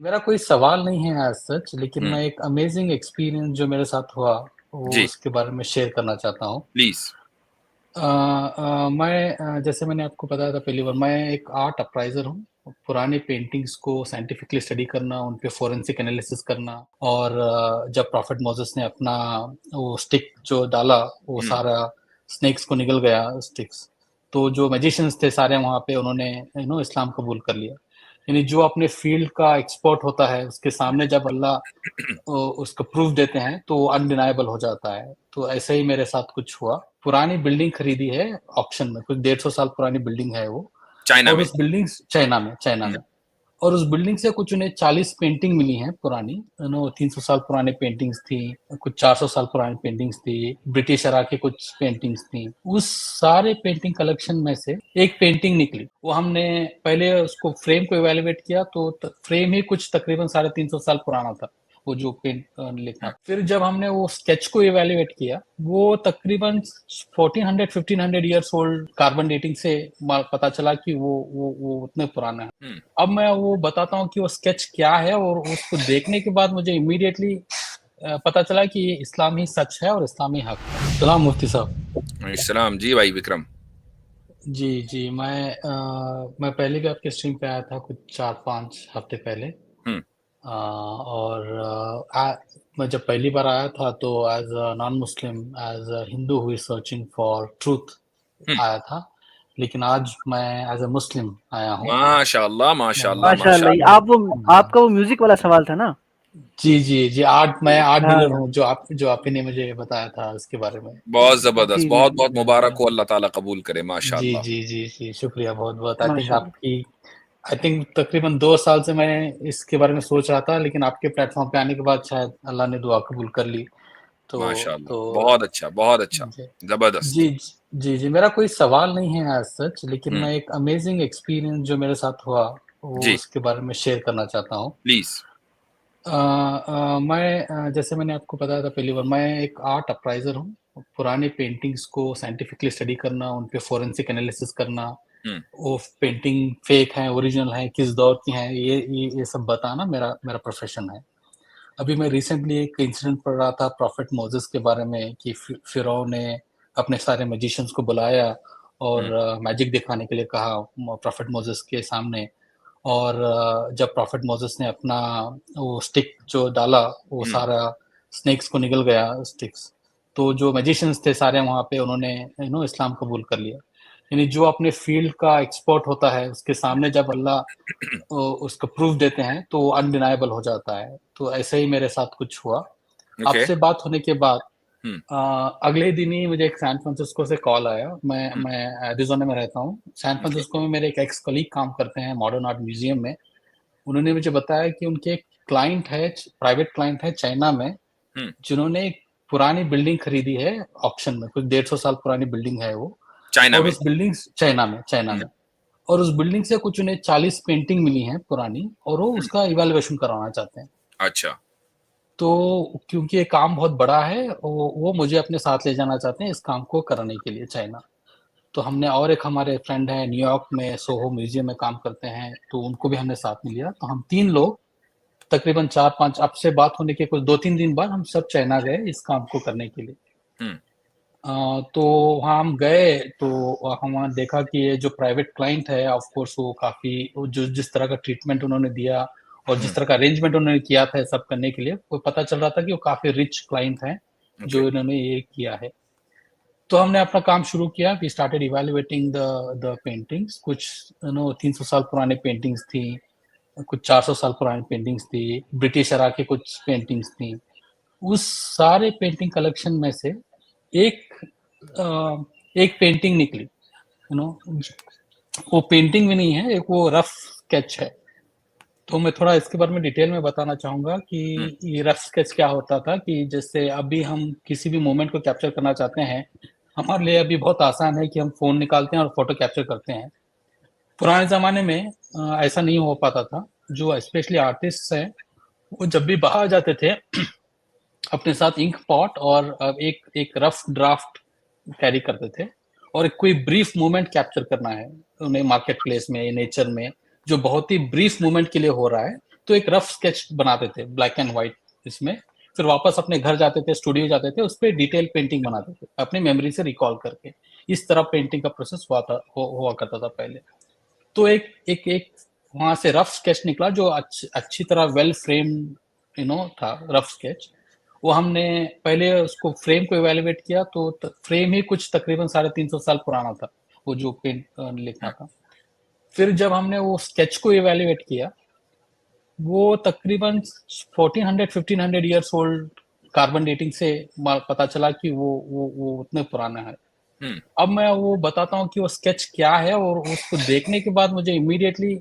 मेरा कोई सवाल नहीं है एज़ सच, लेकिन हुँ, मैं एक अमेज़िंग एक्सपीरियंस जो मेरे साथ हुआ, वो जी, उसके बारे में शेयर करना चाहता हूँ। प्लीज़। जैसे मैंने आपको बताया था पहली बार, मैं एक आर्ट अप्राइज़र हूँ। पुरानी पेंटिंग्स को साइंटिफिकली स्टडी करना, उन पे फोरेंसिक एनालिसिस करना और जब प्रॉफेट मोसेस ने अपना वो स्टिक जो डाला, वो हुँ, सारा स्नेक्स को निगल गया स्टिक्स। तो जो मैजिशियंस थे सारे वहाँ पे, उन्होंने इस्लाम कबूल कर लिया। यानी जो अपने फील्ड का एक्सपर्ट होता है, उसके सामने जब अल्लाह उसको प्रूफ देते हैं तो वो अनडिनायबल हो जाता है। तो ऐसे ही मेरे साथ कुछ हुआ। पुरानी बिल्डिंग खरीदी है ऑक्शन में, कुछ 150 साल पुरानी बिल्डिंग है वो। चाइना और में। उस बिल्डिंग चाइना हुँ, में और उस बिल्डिंग से कुछ उन्हें 40 पेंटिंग मिली हैं पुरानी। 300 साल पुरानी पेंटिंग्स थी, कुछ 400 साल पुरानी पेंटिंग्स थी, ब्रिटिश एरा की कुछ पेंटिंग्स थी। उस सारे पेंटिंग कलेक्शन में से एक पेंटिंग निकली। वो हमने पहले उसको फ्रेम को इवेल्युएट किया तो फ्रेम ही कुछ तकरीबन 350 साल पुराना था, वो जो पेंट लिखा। हुँ, फिर जब हमने वो स्केच को इवेल्युएट किया, वो तकरीबन 1400-1500 इयर्स ओल्ड कार्बन डेटिंग से पता चला कि वो उतने पुराना है। हुँ, अब मैं वो बताता हूँ कि वो स्केच क्या है, और उसको देखने के बाद मुझे इमीडिएटली पता चला कि ये इस्लाम ही सच है और इस्लाम ही हक है। सलाम मुफ्ती साहब। इस्लाम जी भाई विक्रम। जी, जी, मैं पहले भी आपके स्ट्रीम पे आया था कुछ 4-5 हफ्ते पहले। हुँ, और मैं जब पहली बार आया था तो as a non Muslim, as a Hindu who is searching for truth हुँ, आया था। लेकिन आज मैं एज़ अ मुस्लिम आया हूँ। माशाअल्लाह, माशाअल्लाह, माशाअल्लाह। ये माशाअल्लाह। आपका वो म्यूज़िक वाला सवाल था ना? जी, जी, जी, मैं आर्ट डीलर हाँ। हूँ, जो आप ही ने मुझे बताया था उसके बारे में। बहुत ज़बरदस्त, जी, जी, जी। बहुत-बहुत मुबारक हो, अल्लाह ताला कबूल करे, जी, माशाअल्लाह। जी, जी, जी, शुक्रिया बहुत-बहुत। माशाअल्लाह। आई थिंक तकरीबन 2 साल से मैं इसके बारे में सोच रहा था, लेकिन आपके प्लेटफ़ॉर्म पे आने के बाद शायद अल्लाह ने दुआ कबूल कर ली। तो माशाअल्लाह, तो बहुत अच्छा, जी, ज़बरदस्त। जी, जी, जी, मेरा कोई सवाल नहीं है एज़ सच, लेकिन हुँ, मैं एक अमेज़िंग एक्सपीरियंस जो मेरे साथ हुआ, वो जी, उसके बारे में शेयर करना चाहता हूँ। प्लीज़। जैसे मैंने आपको बताया था पहली बार, मैं एक आर्ट अप्राइज़र हूँ। पुरानी पेंटिंग्स को साइंटिफिकली स्टडी करना, उन पे फोरेंसिक एनालिसिस करना, हुँ, वो पेंटिंग फेक हैं, ओरिजिनल हैं, किस दौर की हैं, ये सब बताना मेरा मेरा प्रोफ़ेशन है। अभी मैं रिसेंटली एक इंसिडेंट पढ़ रहा था प्रॉफेट मोसेस के बारे में कि फ़िरौन ने अपने सारे मैजिशियंस को बुलाया और हुँ, मैजिक दिखाने के लिए कहा प्रॉफेट मोसेस के सामने। और जब प्रॉफेट मोसेस ने अपना वो स्टिक जो डाला, वो हुँ, सारा स्नेक्स को निगल गया स्टिक्स। तो जो मैजिशियंस थे सारे वहाँ पे, उन्होंने इस्लाम कबूल कर लिया। यानी जो अपने फील्ड का एक्सपर्ट होता है, उसके सामने जब अल्लाह उसको प्रूफ देते हैं तो वो अनडिनायबल हो जाता है। तो ऐसे ही मेरे साथ कुछ हुआ। ओके। आपसे बात होने के बाद हुँ, अ, अगले ही दिन ही मुझे एक सैन फ्रांसिस्को से कॉल आया। हुँ, मैं एरिज़ोना में रहता हूँ। सैन ओके, फ्रांसिस्को में मेरे एक एक्स कलीग काम करते हैं मॉडर्न आर्ट म्यूज़ियम में। उन्होंने मुझे बताया कि उनके एक क्लाइंट है, प्राइवेट क्लाइंट है चाइना में, हुँ, जिन्होंने एक पुरानी बिल्डिंग खरीदी है ऑक्शन में, कुछ 150 साल पुरानी बिल्डिंग है वो। चाइना और में। उस बिल्डिंग चाइना हुँ, में और उस बिल्डिंग से कुछ उन्हें 40 पेंटिंग मिली हैं पुरानी, और वो हुँ, उसका इवैल्यूएशन करवाना चाहते हैं। अच्छा, तो क्योंकि ये काम बहुत बड़ा है, वो मुझे अपने साथ ले जाना चाहते हैं इस काम को कराने के लिए चाइना। तो हमने, और एक हमारे फ्रेंड हैं न्यूयॉर्क में सोहो म्यूज़ियम में काम करते हैं, तो उनको भी हमने साथ में लिया। तो हम 3 लोग तकरीबन 4-5, आपसे बात होने के कुछ 2-3 दिन बाद हम सब चाइना गए इस काम को करने के लिए। हुँ, तो वहाँ हम गए तो हम वहाँ देखा कि ये जो प्राइवेट क्लाइंट है, ऑफ कोर्स वो काफ़ी, वो जो जिस तरह का ट्रीटमेंट उन्होंने दिया और हुँ, जिस तरह का अरेंजमेंट उन्होंने किया था ये सब करने के लिए, वो पता चल रहा था कि वो काफ़ी रिच क्लाइंट हैं, ओके, जो इन्होंने ये किया है। तो हमने अपना काम शुरू किया। We started evaluating the paintings. कुछ 300 साल पुरानी पेंटिंग्स थी, कुछ 400 साल पुरानी पेंटिंग्स थी, ब्रिटिश एरा की कुछ पेंटिंग्स थी। उस सारे पेंटिंग कलेक्शन में से एक एक पेंटिंग निकली, वो पेंटिंग भी नहीं है, एक वो रफ स्केच है। तो मैं थोड़ा इसके बारे में डिटेल में बताना चाहूँगा कि हुँ, ये रफ स्केच क्या होता था। कि जैसे अभी हम किसी भी मोमेंट को कैप्चर करना चाहते हैं, हमारे लिए अभी बहुत आसान है कि हम फ़ोन निकालते हैं और फ़ोटो कैप्चर करते हैं। पुराने ज़माने में ऐसा नहीं हो पाता था। जो स्पेशली आर्टिस्ट्स हैं, वो जब भी बाहर जाते थे, अपने साथ इंक पॉट और एक एक रफ ड्राफ्ट कैरी करते थे, और कोई ब्रीफ मोमेंट कैप्चर करना है उन्हें मार्केट प्लेस में, नेचर में, जो बहुत ही ब्रीफ मोमेंट के लिए हो रहा है, तो एक रफ स्केच बनाते थे ब्लैक एंड व्हाइट इसमें, फिर वापस अपने घर जाते थे, स्टूडियो जाते थे, उस पर डिटेल पेंटिंग बनाते थे अपनी मेमोरी से रिकॉल करके। इस तरह पेंटिंग का प्रोसेस हुआ करता था पहले। तो एक वहां से रफ स्केच निकला जो अच्छी तरह वेल फ्रेम था रफ स्केच। वो हमने पहले उसको फ्रेम को इवेलुएट किया, तो फ्रेम ही कुछ तकरीबन 350 साल पुराना था, वो जो पेंट लिखा था। फिर जब हमने वो स्केच को इवेलुएट किया, वो तकरीबन 1400-1500 ईयर्स ओल्ड कार्बन डेटिंग से पता चला कि वो उतने पुराना है। अब मैं वो बताता हूँ कि वो स्केच क्या है, और उसको देखने के बाद मुझे इमीडिएटली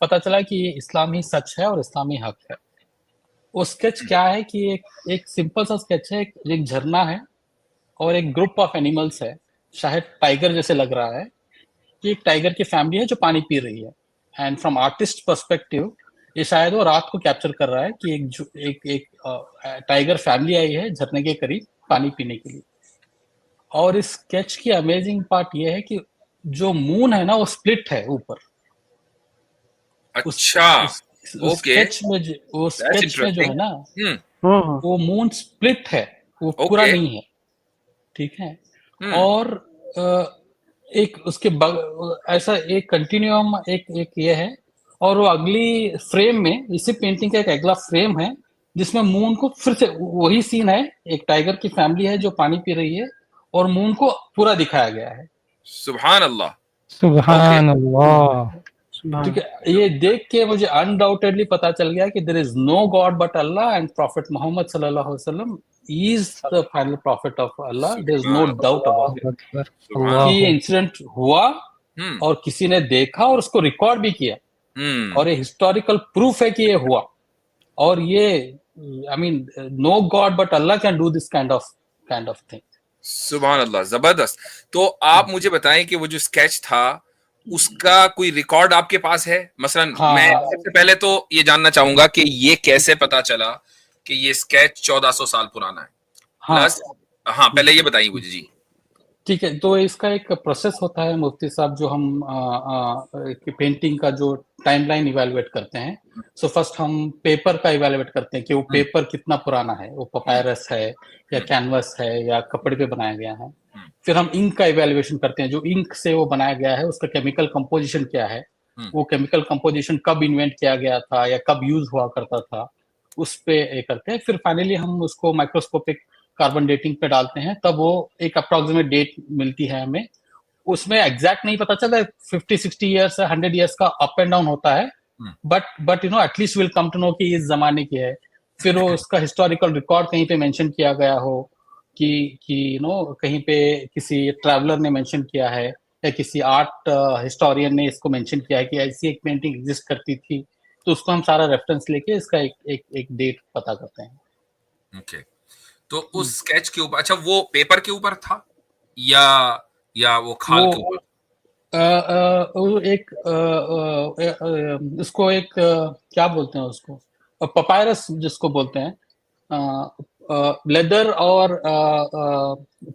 पता चला कि ये इस्लामी सच है और इस्लामी हक है। वो स्केच क्या है कि एक सिंपल सा स्केच है, एक झरना है और एक ग्रुप ऑफ एनिमल्स है, शायद टाइगर जैसे लग रहा है कि एक टाइगर की फैमिली है जो पानी पी रही है। एंड फ्रॉम आर्टिस्ट पर्सपेक्टिव ये शायद वो रात को कैप्चर कर रहा है कि एक टाइगर फैमिली आई है झरने के करीब पानी पीने के लिए। और इस स्केच की अमेजिंग पार्ट ये है कि जो मून है ना वो स्प्लिट है ऊपर। अच्छा, उस स्केच में जो है ना वो मून स्प्लिट है, वो पूरा नहीं है, ठीक है। और एक उसके ऐसा एक कंटिन्यूम एक ये है, और वो अगली फ्रेम में इसी पेंटिंग का एक अगला फ्रेम है जिसमें मून को फिर से वही सीन है, एक टाइगर की फैमिली है जो पानी पी रही है और मून को पूरा दिखाया गया है। सुभान अल्लाह, सुभान अल्लाह। ठीक है, ये देख के मुझे अनडाउटेडली पता चल गया कि there is no god but Allah and prophet Muhammad सल्लल्लाहु अलैहि वसल्लम is the final prophet of Allah. There is no doubt about it कि ये इंसिडेंट हुआ और किसी ने देखा और उसको रिकॉर्ड भी किया, और ये हिस्टोरिकल प्रूफ है कि ये हुआ। और ये I mean no god but Allah can do this kind of thing. सुभान अल्लाह, जबरदस्त। तो आप मुझे बताएं कि वो जो स्केच था उसका कोई रिकॉर्ड आपके पास है? मसलन मैं सबसे पहले तो ये जानना चाहूंगा कि ये कैसे पता चला कि ये स्केच 1400 साल पुराना है? प्लस पहले ये बताइए मुझे जी। ठीक है, तो इसका एक प्रोसेस होता है मुफ्ती साहब, जो हम पेंटिंग का जो टाइमलाइन इवेलुएट करते हैं। सो फर्स्ट हम पेपर का इवेलुएट करते हैं कि वो पेपर कितना पुराना है, वो पपायरस है या कैनवस है या कपड़े पे बनाया गया है। फिर हम इंक का इवेलुएशन करते हैं, जो इंक से वो बनाया गया है उसका केमिकल कंपोजिशन क्या है, वो केमिकल कंपोजिशन कब इन्वेंट किया गया था या कब यूज हुआ करता था, उस पे करते हैं। फिर फाइनली हम उसको माइक्रोस्कोपिक कार्बन डेटिंग पे डालते हैं, तब वो एक अप्रोक्सीमेट डेट मिलती है हमें। उसमें एग्जैक्ट नहीं पता चलता, 50-60 ईयर्स 100 ईयर्स का अप एंड डाउन होता है, but at least will come to know कि इस जमाने की है। फिर वो उसका हिस्टोरिकल रिकॉर्ड कहीं पे मेंशन किया गया हो कि कहीं पे किसी ट्रैवलर ने मेंशन किया है या किसी आर्ट हिस्टोरियन ने इसको मेंशन किया है कि ऐसी एक पेंटिंग एग्जिस्ट करती थी, तो उसको हम सारा रेफरेंस लेके इसका एक डेट पता करते हैं। ओके, तो उस स्केच के ऊपर, अच्छा वो पेपर के ऊपर था या वो खाल के ऊपर? उसको एक क्या बोलते हैं उसको, पपायरस जिसको बोलते हैं, लेदर और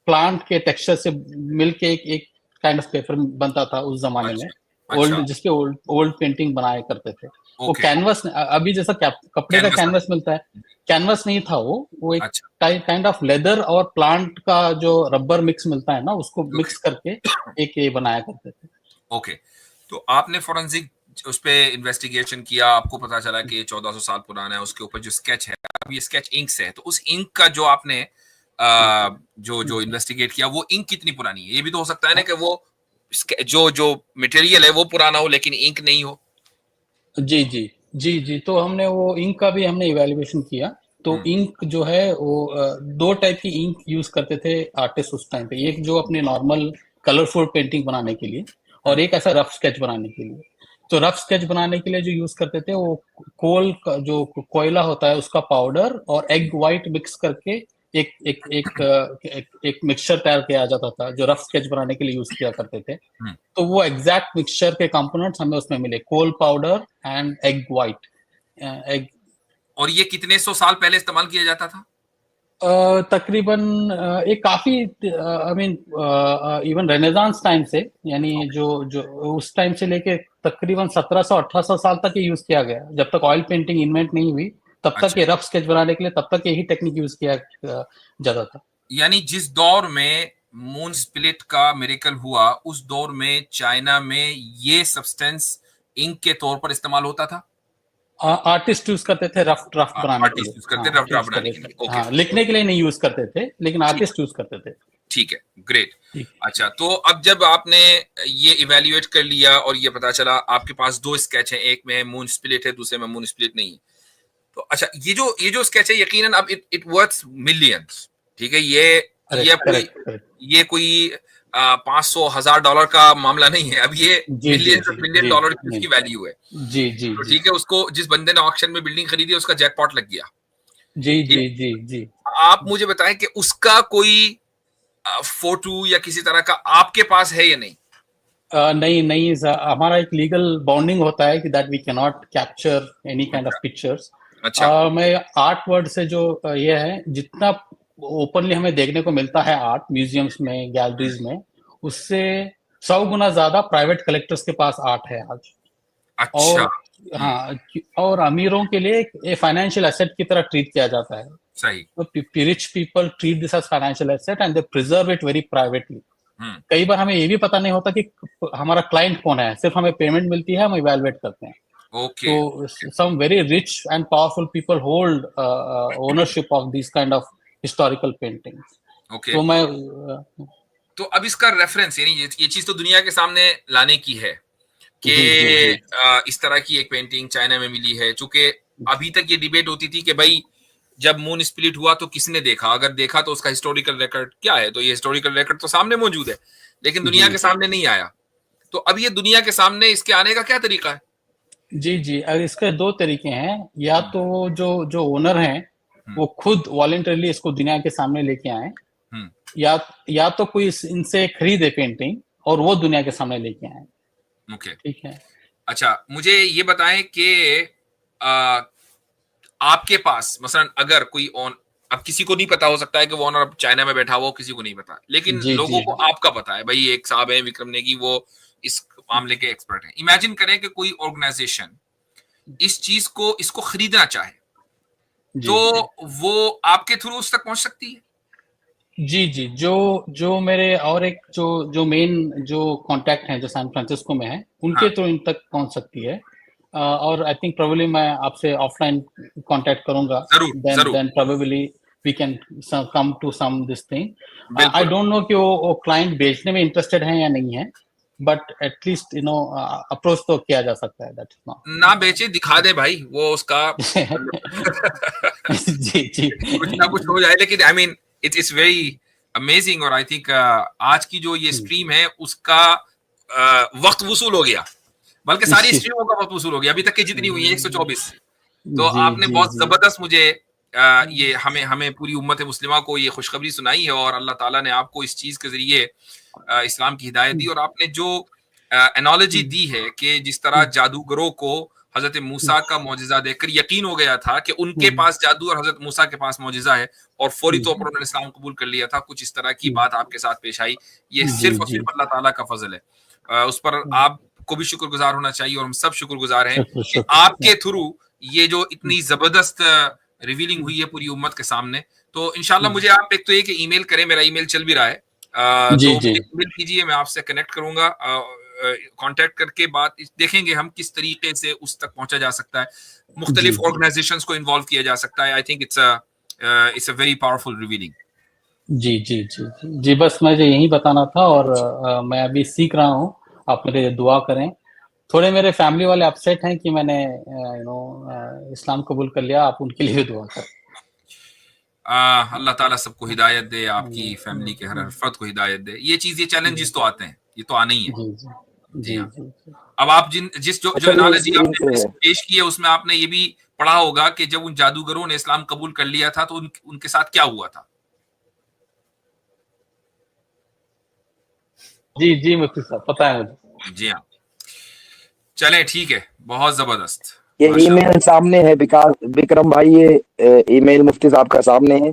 प्लांट के टेक्सचर से मिलके एक काइंड ऑफ पेपर बनता था उस जमाने में। ओल्ड जिसपे ओल्ड पेंटिंग बनाया करते थे। वो कैनवस, अभी जैसा कपड़े का कैनवस मिलता है, कैनवस नहीं था वो एक काइंड ऑफ लेदर और प्लांट का जो रबर मिक्स मिलता है ना, उसको मिक्स करके एक ये बनाया करते थे। ओके, तो आपने फोरेंसिक उस पे इन्वेस्टिगेशन किया, आपको पता चला कि ये 1400 साल पुराना है। उसके ऊपर जो स्केच है, अब ये स्केच इंक से है, तो उस इंक का जो आपने जो इन्वेस्टिगेट किया, वो इंक कितनी पुरानी है? ये भी तो हो सकता है ना कि वो जो मटेरियल है वो पुराना हो लेकिन इंक नहीं हो। जी, तो हमने वो इंक का भी हमने इवैल्यूएशन किया। तो इंक जो है वो 2 टाइप की इंक यूज करते थे आर्टिस्ट उस टाइम पे, एक जो अपने नॉर्मल कलरफुल पेंटिंग बनाने के लिए और एक ऐसा रफ स्केच बनाने के लिए। तो रफ स्केच बनाने के लिए जो यूज करते थे वो कोल का जो कोयला होता है उसका पाउडर और एग व्हाइट मिक्स करके एक मिक्सचर तैयार किया जाता था जो रफ स्केच बनाने के लिए यूज किया करते थे। तो वो एग्जैक्ट मिक्सचर के कंपोनेंट्स हमें उसमें मिले, कोल पाउडर एंड एग व्हाइट। और ये कितने 100 साल पहले इस्तेमाल किया जाता था? तकरीबन एक काफी I mean even renaissance time से, यानी जो जो उस टाइम से लेके तकरीबन 1700-1800 साल तक ये यूज किया गया। जब तक ऑयल पेंटिंग इन्वेंट नहीं हुई तब तक ये रफ स्केच बनाने के लिए तब तक यही टेक्निक यूज किया जाता था। यानी जिस दौर में मून स्पिलिट का मिरेकल हुआ उस दौर में चाइना में ये सब्सटेंस इंक के तौर पर इस्तेमाल होता था। आर्टिस्ट यूज करते थे रफ ड्राफ्ट बनाने के लिए। यूज करते रफ ड्राफ्ट बनाने के लिए। ओके, लिखने के लिए नहीं यूज करते थे, लेकिन आर्टिस्ट यूज करते थे। ठीक है, ग्रेट। अच्छा, तो अब जब आपने ये इवेल्युएट कर लिया और ये पता चला आपके पास दो स्केच हैं, एक में मून स्पिलिट है, दूसरे में मून स्पिलिट नहीं है, तो अच्छा ये जो स्केच है यकीनन अब इट वर्थ मिलियंस, ठीक है। ये कोई $500,000 का मामला नहीं है, अब ये $1 मिलियन की उसकी वैल्यू है। जी जी, तो ठीक है, उसको जिस बंदे ने ऑक्शन में बिल्डिंग खरीदी उसका जैकपॉट लग गया। जी जी जी जी। आप मुझे बताएं कि उसका कोई फोटो या किसी तरह का आपके पास है या नहीं? नहीं, हमारा एक लीगल बॉन्डिंग होता है कि that we can not capture any kind of pictures. अच्छा, मैं आर्ट वर्ड से जो ये है, जितना ओपनली हमें देखने को मिलता है आर्ट म्यूजियम्स में, गैलरीज में, उससे 100 गुना ज्यादा प्राइवेट कलेक्टर्स के पास आर्ट है आज। अच्छा, और अमीरों के लिए एक फाइनेंशियल एसेट की तरह ट्रीट किया जाता है। सही। Rich people treat this as financial asset and they preserve it very privately. कई बार हमें ये भी पता नहीं होता कि हमारा क्लाइंट कौन है, सिर्फ हमें पेमेंट मिलती है, हम इवैल्यूएट करते हैं। Okay. So some very rich and powerful people hold ownership of these kind of historical paintings. Okay. तो मैं तो अब इसका रेफरेंस, यानी ये चीज तो दुनिया के सामने लाने की है कि इस तरह की एक पेंटिंग चाइना में मिली है। चूंकि अभी तक ये डिबेट होती थी कि भाई जब मून स्प्लिट हुआ तो किसने देखा, अगर देखा तो उसका हिस्टोरिकल रिकॉर्ड क्या है। तो ये हिस्टोरिकल रिकॉर्ड तो सामने मौजूद है, लेकिन दुनिया के सामने नहीं आया। तो अब ये दुनिया के सामने इसके आने का क्या तरीका है? जी, अगर इसके दो तरीके हैं, या तो जो ओनर हैं वो खुद वॉलंटरली इसको दुनिया के सामने लेके आए, या तो कोई इनसे खरीदे पेंटिंग और वो दुनिया के सामने लेके आए। ओके, ठीक है। अच्छा, मुझे ये बताएं कि आपके पास मसलन अगर कोई अब किसी को नहीं पता, हो सकता है कि वो ओनर चाइना में बैठा हुआ, किसी को नहीं पता, लेकिन लोगों को आपका पता है, भाई एक साहब है विक्रम नेगी, वो इस मामले के एक्सपर्ट हैं। इमेजिन करें कि कोई ऑर्गेनाइजेशन इस चीज को इसको खरीदना चाहे, तो वो आपके थ्रू उस तक पहुंच सकती है? जी, जो मेरे और एक जो मेन जो कांटेक्ट हैं जो सैन फ्रांसिस्को में है, उनके थ्रू इन तक पहुंच सकती है। और आई थिंक प्रोबेबली मैं आपसे ऑफलाइन कांटेक्ट करूंगा, then probably we can come to some this thing. I don't know कि वो क्लाइंट बेचने में इंटरेस्टेड है या नहीं है, बट एटलीस्ट अप्रोच तो किया जा सकता है। दैट ना बेचे, दिखा दे भाई वो उसका जी कुछ ना कुछ हो जाए। लेकिन I mean it is very amazing, और आई थिंक आज की जो ये स्ट्रीम है उसका वक्त वसूल हो गया, बल्कि सारी स्ट्रीमों का वक्त वसूल हो गया अभी तक की जितनी हुई है 124। तो आपने बहुत जबरदस्त मुझे ये हमें पूरी उम्मत मुस्लिमा को ये खुशखबरी सुनाई है, और अल्लाह ताला ने आपको इस चीज के जरिए इस्लाम की हिदायत दी। और आपने जो एनालॉजी दी है कि जिस तरह जादूगरों को हजरत मूसा का मौजिजा देखकर यकीन हो गया था कि उनके पास जादू और हजरत मूसा के पास मौजिजा है, और फौरी तौर पर उन्होंने इस्लाम कबूल कर लिया था, कुछ इस तरह की बात आपके साथ पेश आई। ये सिर्फ और सिर्फ अल्लाह ताला का फजल है, उस पर आपको भी शुक्रगुजार होना चाहिए, और हम सब शुक्रगुजार हैं कि आपके थ्रू ये जो इतनी जबरदस्त रिवीलिंग हुई है पूरी उम्मत के सामने। तो इंशाल्लाह मुझे आप एक तो ये कि ईमेल करें, मेरा ईमेल चल भी रहा है, तो ईमेल कीजिए, मैं आपसे कनेक्ट करूंगा, कांटेक्ट करके बात देखेंगे हम किस तरीके से उस तक पहुंचा जा सकता है, मुख्तलिफ ऑर्गेनाइजेशंस को इन्वॉल्व किया जा सकता है। I think it's a very powerful revealing. जी, बस मुझे यही बताना था, और मैं अभी सीख रहा हूँ, आप मेरे दुआ करें। थोड़े मेरे फैमिली वाले अपसेट हैं कि मैंने इस्लाम कबूल कर लिया, आप उनके लिए दुआ करें। अल्लाह ताला सबको हिदायत दे, आपकी फैमिली के हर फर्द को हिदायत दे। ये चीज, ये चैलेंजेस तो आते हैं, ये तो आने ही है। जी हाँ। अब आप जो एनालॉजी आपने पेश की है उसमें आपने ये भी पढ़ा होगा कि जब उन जादूगरों ने इस्लाम कबूल कर लिया था तो उनके साथ क्या हुआ था। जी मुफ्ती साहब, पता है मुझे। जी हाँ, चलें, ठीक है, बहुत जबरदस्त। ये ईमेल सामने है विक्रम भाई, ये ईमेल मुफ्ती साहब का सामने है।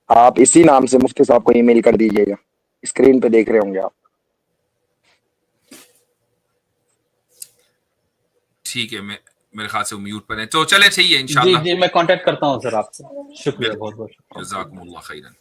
आप इसी नाम से मुफ्ती साहब को ईमेल कर दीजिएगा, स्क्रीन पे देख रहे होंगे आप। ठीक है, मेरे ख्याल से म्यूट पर है, तो चले चाहिए जी इंशाल्लाह। जी मैं कांटेक्ट करता हूँ सर आपसे। शुक्रिया, बिल्कुल, बहुत बहुत शुक्रिया। जज़ाकुमुल्लाह खैरन।